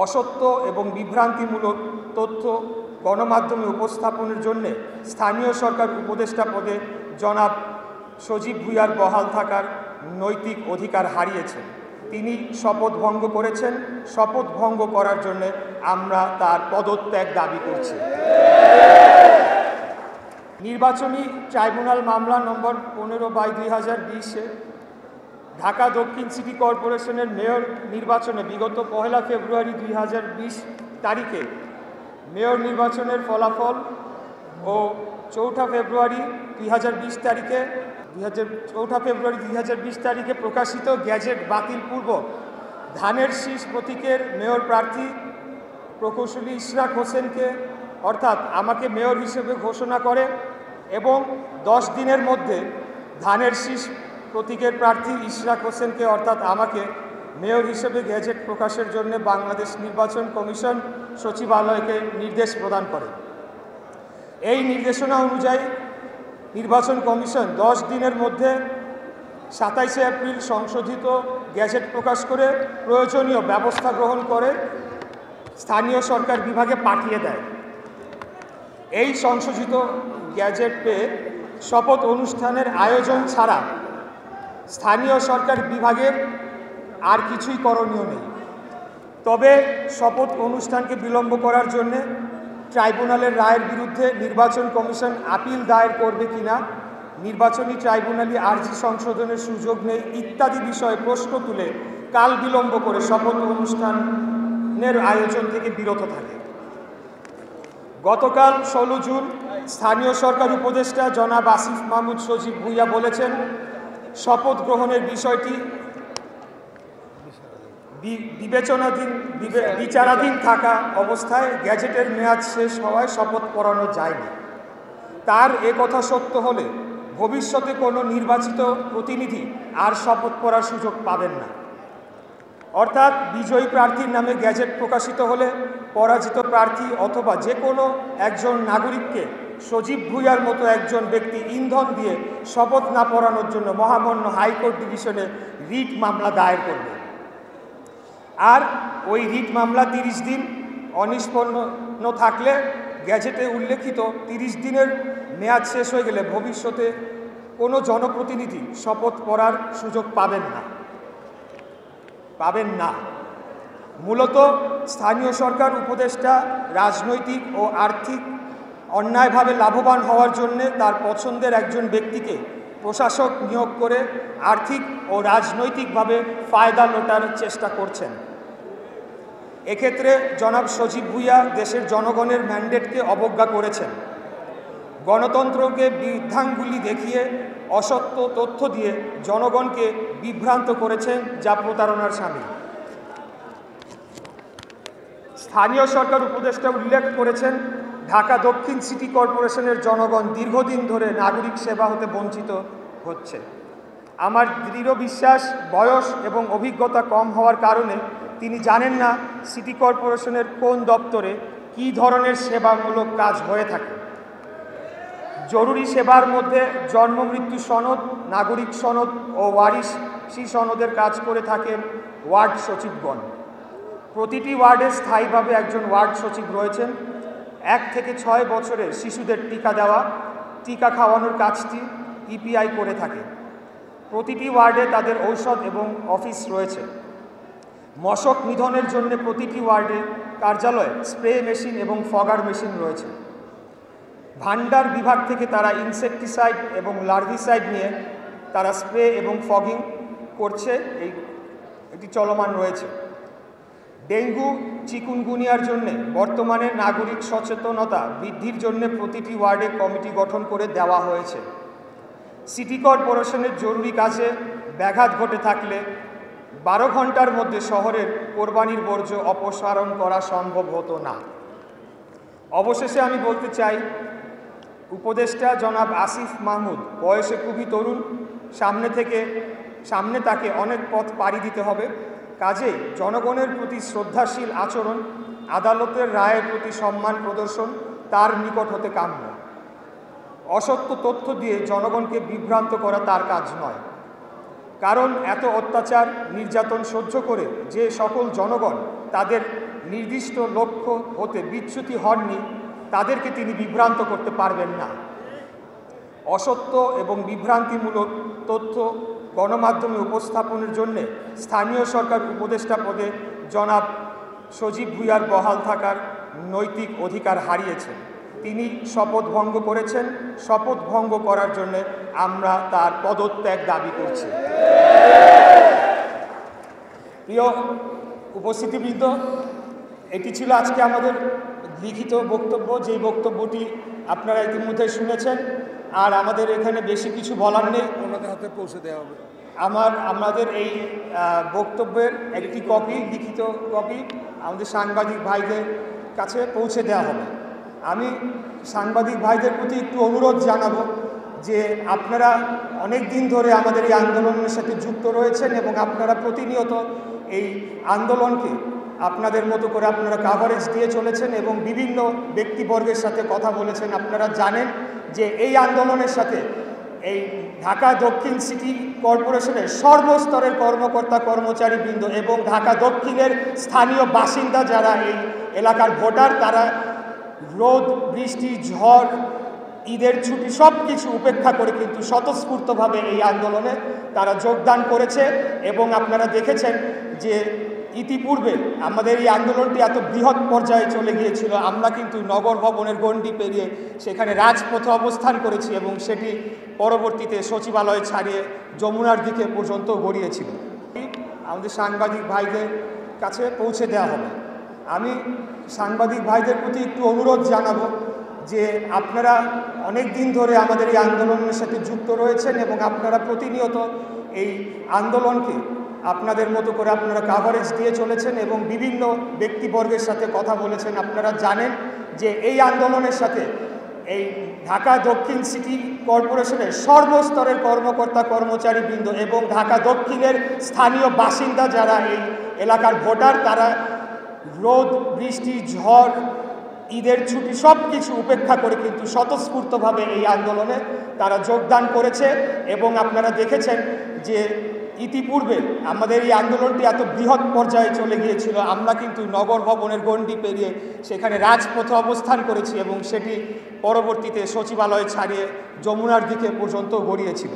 অসত্য এবং বিভ্রান্তিমূলক তথ্য গণমাধ্যমে উপস্থাপনের জন্য স্থানীয় সরকার উপদেষ্টা পদে জনাব সজীব ভুঁইয়ার বহাল থাকার নৈতিক অধিকার হারিয়েছেন। তিনি শপথ ভঙ্গ করেছেন। শপথ ভঙ্গ করার জন্য আমরা তার পদত্যাগ দাবি করছি। নির্বাচনী ট্রাইব্যুনাল মামলা নম্বর 15/2020 ঢাকা দক্ষিণ সিটি কর্পোরেশনের মেয়র নির্বাচনে বিগত 1 ফেব্রুয়ারি 2020 তারিখে মেয়র নির্বাচনের ফলাফল ও 4 ফেব্রুয়ারি 2020 তারিখে প্রকাশিত গ্যাজেট বাতিল পূর্বক ধানের শীষ প্রতীকের মেয়র প্রার্থী প্রকৌশলী ইশরাক হোসেনকে অর্থাৎ আমাকে মেয়র হিসেবে ঘোষণা করে এবং 10 দিনের মধ্যে ধানের শীষ প্রতীকের প্রার্থী ইশরাক হোসেনকে অর্থাৎ আমাকে মেয়র হিসেবে গ্যাজেট প্রকাশের জন্য বাংলাদেশ নির্বাচন কমিশন সচিবালয়কে নির্দেশ প্রদান করে। এই নির্দেশনা অনুযায়ী নির্বাচন কমিশন 10 দিনের মধ্যে 27 এপ্রিল সংশোধিত গ্যাজেট প্রকাশ করে প্রয়োজনীয় ব্যবস্থা গ্রহণ করে স্থানীয় সরকার বিভাগে পাঠিয়ে দেয়। এই সংশোধিত গ্যাজেট পেয়ে শপথ অনুষ্ঠানের আয়োজন ছাড়া স্থানীয় সরকার বিভাগের আর কিছুই করণীয় নেই। তবে শপথ অনুষ্ঠানকে বিলম্ব করার জন্য ট্রাইব্যুনালের রায়ের বিরুদ্ধে নির্বাচন কমিশন আপিল দায়ের করবে কিনা, নির্বাচনী ট্রাইব্যুনালে আর্জি সংশোধনের সুযোগ নেই ইত্যাদি বিষয়ে প্রশ্ন তুলে কাল বিলম্ব করে শপথ অনুষ্ঠানের আয়োজন থেকে বিরত থাকে। গতকাল 16 জুন স্থানীয় সরকার উপদেষ্টা জনাব আসিফ মাহমুদ সজীব ভুঁইয়া বলেছেন, শপথ গ্রহণের বিষয়টি বিচারাধীন থাকা অবস্থায় গ্যাজেটের মেয়াদ শেষ হওয়ায় শপথ পড়ানো যায়নি। তার কথা সত্য হলে ভবিষ্যতে কোনো নির্বাচিত প্রতিনিধি আর শপথ পড়ার সুযোগ পাবেন না। অর্থাৎ বিজয়ী প্রার্থীর নামে গ্যাজেট প্রকাশিত হলে পরাজিত প্রার্থী অথবা যে কোনো একজন নাগরিককে সজীব ভুঁইয়ার মতো একজন ব্যক্তি ইন্ধন দিয়ে শপথ না পড়ানোর জন্য মহামান্য হাইকোর্ট ডিভিশনে রিট মামলা দায়ের করবে। আর ওই রিট মামলা 30 দিন অনিষ্পন্ন থাকলে গ্যাজেটে উল্লেখিত 30 দিনের মেয়াদ শেষ হয়ে গেলে ভবিষ্যতে কোনো জনপ্রতিনিধি শপথ পড়ার সুযোগ পাবেন না। মূলত স্থানীয় সরকার উপদেষ্টা রাজনৈতিক ও আর্থিক অন্যায়ভাবে লাভবান হওয়ার জন্য তার পছন্দের একজন ব্যক্তিকে প্রশাসক নিয়োগ করে আর্থিক ও রাজনৈতিকভাবে ফায়দা লোটার চেষ্টা করছেন। এক্ষেত্রে জনাব সজীব ভুঁইয়া দেশের জনগণের ম্যান্ডেটকে অবজ্ঞা করেছেন, গণতন্ত্রকে বৃদ্ধাঙ্গুলি দেখিয়ে অসত্য তথ্য দিয়ে জনগণকে বিভ্রান্ত করেছেন, যা প্রতারণার শামিল। স্থানীয় সরকার উপদেষ্টা উল্লেখ করেছেন, ঢাকা দক্ষিণ সিটি কর্পোরেশনের জনগণ দীর্ঘদিন ধরে নাগরিক সেবা হতে বঞ্চিত হচ্ছে। আমার দৃঢ় বিশ্বাস বয়স এবং অভিজ্ঞতা কম হওয়ার কারণে তিনি জানেন না সিটি কর্পোরেশনের কোন দপ্তরে কী ধরনের সেবামূলক কাজ হয়ে থাকে। জরুরি সেবার মধ্যে জন্ম মৃত্যু সনদ, নাগরিক সনদ ও ওয়ারিশি সনদের কাজ করে থাকেন ওয়ার্ড সচিবগণ। প্রতিটি ওয়ার্ডে স্থায়ীভাবে একজন ওয়ার্ড সচিব রয়েছেন। 1 থেকে 6 বছরের শিশুদের টিকা খাওয়ানোর কাজটি ইপিআই করে থাকে। প্রতিটি ওয়ার্ডে তাদের ঔষধ এবং অফিস রয়েছে। মশক নিধনের জন্য প্রতিটি ওয়ার্ডে কার্যালয়ে স্প্রে মেশিন এবং ফগার মেশিন রয়েছে। ভান্ডার বিভাগ থেকে তারা ইনসেকটিসাইড এবং লার্ভিসাইড নিয়ে তারা স্প্রে এবং ফগিং করছে, এটি চলমান রয়েছে। ডেঙ্গু চিকুনগুনিয়ার জন্য বর্তমানে নাগরিক সচেতনতা বৃদ্ধির জন্য প্রতিটি ওয়ার্ডে কমিটি গঠন করে দেওয়া হয়েছে। সিটি কর্পোরেশনের জরুরি কাজে ব্যাঘাত ঘটে থাকলে 12 ঘন্টার মধ্যে শহরের কোরবানির বর্জ্য অপসারণ করা সম্ভব হতো না। অবশেষে আমি বলতে চাই, উপদেষ্টা জনাব আসিফ মাহমুদ বয়সে খুবই তরুণ, সামনে তাকে অনেক পথ পাড়ি দিতে হবে। কাজেই জনগণের প্রতি শ্রদ্ধাশীল আচরণ, আদালতের রায়ের প্রতি সম্মান প্রদর্শন তার নিকট হতে কাম্য। অসত্য তথ্য দিয়ে জনগণকে বিভ্রান্ত করা তার কাজ নয়। কারণ এত অত্যাচার নির্যাতন সহ্য করে যে সকল জনগণ তাদের নির্দিষ্ট লক্ষ্য হতে বিচ্যুতি হননি তাদেরকে তিনি বিভ্রান্ত করতে পারবেন না। অসত্য এবং বিভ্রান্তিমূলক তথ্য গণমাধ্যমে উপস্থাপনের জন্য স্থানীয় সরকার উপদেষ্টা পদে জনাব সজীব ভুঁইয়ার বহাল থাকার নৈতিক অধিকার হারিয়েছেন। তিনি শপথ ভঙ্গ করেছেন। শপথ ভঙ্গ করার জন্য আমরা তার পদত্যাগ দাবি করছি। প্রিয় উপস্থিতিবৃন্দ, এটি ছিল আজকে আমাদের লিখিত বক্তব্য, যেই বক্তব্যটি আপনারা ইতিমধ্যে শুনেছেন। আর আমাদের এখানে বেশি কিছু বলার নেই, ওনাদের হাতে পৌঁছে দেওয়া হবে। আমাদের এই বক্তব্যের একটি কপি, লিখিত কপি আমাদের সাংবাদিক ভাইদের কাছে পৌঁছে দেওয়া হবে। আমি সাংবাদিক ভাইদের প্রতি একটু অনুরোধ জানাবো যে আপনারা অনেক দিন ধরে আমাদের এই আন্দোলনের সাথে যুক্ত রয়েছেন এবং আপনারা প্রতিনিয়ত এই আন্দোলনকে আপনাদের মতো করে আপনারা কাভারেজ দিয়ে চলেছেন এবং বিভিন্ন ব্যক্তিবর্গের সাথে কথা বলেছেন। আপনারা জানেন যে এই আন্দোলনের সাথে এই ঢাকা দক্ষিণ সিটি কর্পোরেশনের সর্বস্তরের কর্মকর্তা কর্মচারীবৃন্দ এবং ঢাকা দক্ষিণের স্থানীয় বাসিন্দা যারা এই এলাকার ভোটার, তারা রোদ, বৃষ্টি, ঝড়, ঈদের ছুটি সব কিছু উপেক্ষা করে কিন্তু স্বতঃস্ফূর্তভাবে এই আন্দোলনে তারা যোগদান করেছে। এবং আপনারা দেখেছেন যে ইতিপূর্বে আমাদের এই আন্দোলনটি এত বৃহৎ পর্যায়ে চলে গিয়েছিল, আমরা কিন্তু নগর ভবনের গণ্ডি পেরিয়ে সেখানে রাজপথে অবস্থান করেছি এবং সেটি পরবর্তীতে সচিবালয় ছাড়িয়ে যমুনার দিকে পর্যন্ত গড়িয়েছিল। আমাদের সাংবাদিক ভাইদের কাছে পৌঁছে দেওয়া হবে। আমি সাংবাদিক ভাইদের প্রতি একটু অনুরোধ জানাবো যে আপনারা অনেক দিন ধরে আমাদের এই আন্দোলনের সাথে যুক্ত রয়েছেন এবং আপনারা প্রতিনিয়ত এই আন্দোলনকে আপনাদের মতো করে আপনারা কাভারেজ দিয়ে চলেছেন এবং বিভিন্ন ব্যক্তিবর্গের সাথে কথা বলেছেন। আপনারা জানেন যে এই আন্দোলনের সাথে এই ঢাকা দক্ষিণ সিটি কর্পোরেশনের সর্বস্তরের কর্মকর্তা কর্মচারীবৃন্দ এবং ঢাকা দক্ষিণের স্থানীয় বাসিন্দা যারা এই এলাকার ভোটার, তারা রোদ, বৃষ্টি, ঝড়, ঈদের ছুটি সব কিছু উপেক্ষা করে কিন্তু স্বতঃস্ফূর্তভাবে এই আন্দোলনে তারা যোগদান করেছে। এবং আপনারা দেখেছেন যে ইতিপূর্বে আমাদের এই আন্দোলনটি এত বৃহৎ পর্যায়ে চলে গিয়েছিল, আমরা কিন্তু নগর ভবনের গণ্ডি পেরিয়ে সেখানে রাজপথে অবস্থান করেছি এবং সেটি পরবর্তীতে সচিবালয় ছাড়িয়ে যমুনার দিকে পর্যন্ত গড়িয়েছিল।